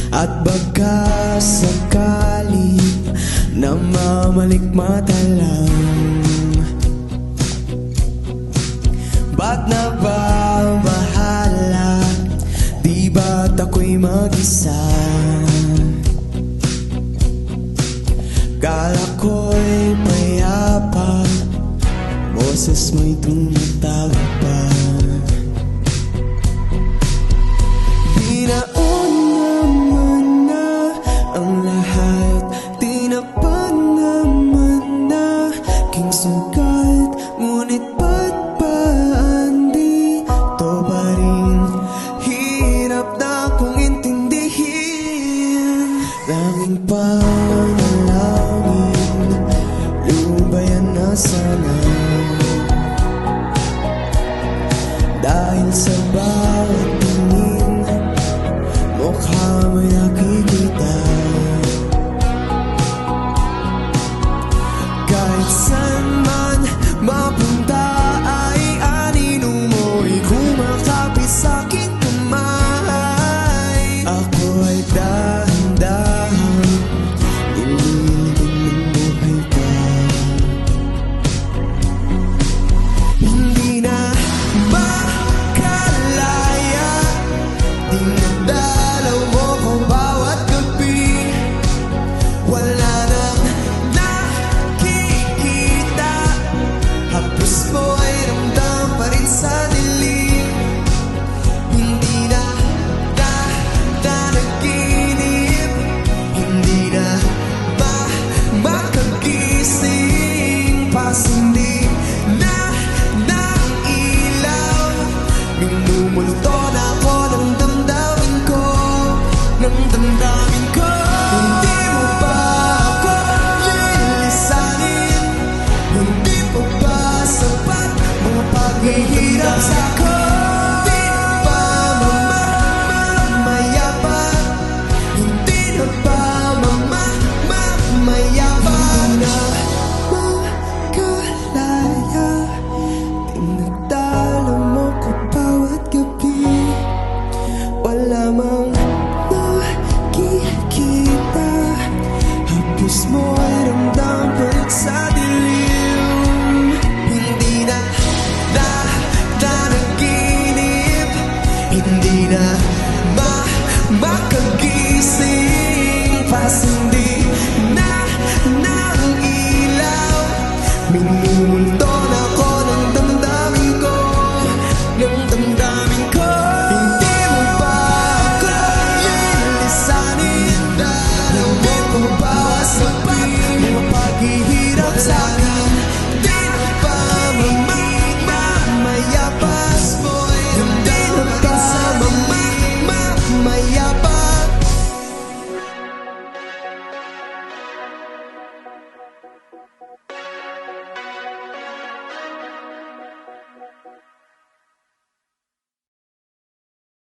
At baka sakali na mamalikmata lang, ba't nababahala? Di ba't ako'y mag-isa? Kala ko'y payapa, boses mo'y tumatawag pa. Binaon naman na ang lahat, tinapad naman na king sugat, ngunit ba't baan dito pa rin? Hirap na kong intindihin. Langing panalangin, lubayan na sana, dahil sa bawat tingin mukha may nakikita. Kahit saan man mapunta ay anino mo'y kumakapit sa'king kamay. Ako ay dahan-dahan nililibing ng buhay pa. Hindi na makalaya, dinadalaw mo ko bawat gabi. Wala nang nakikita, hapos mo ay ramdam pa rin sa dilim. Hindi na nanaginip, hindi na makagising, pasindi na nailaw. Minumulto na ako ng damdamin ko, ng damdamin ko. Hindi mo ba ako lilisanin? Hindi pa ba sapat mga paghihirap sa'ko? Di ba mamamayabang? Hindi na ba mamamayabang? Na makalaya, tinagdala mo ko bawat gabi. Wala mang nakikita, hapos mo ay ramdam pa rin sa dilim. Hindi na nanaginip, hindi na makagising, pasindi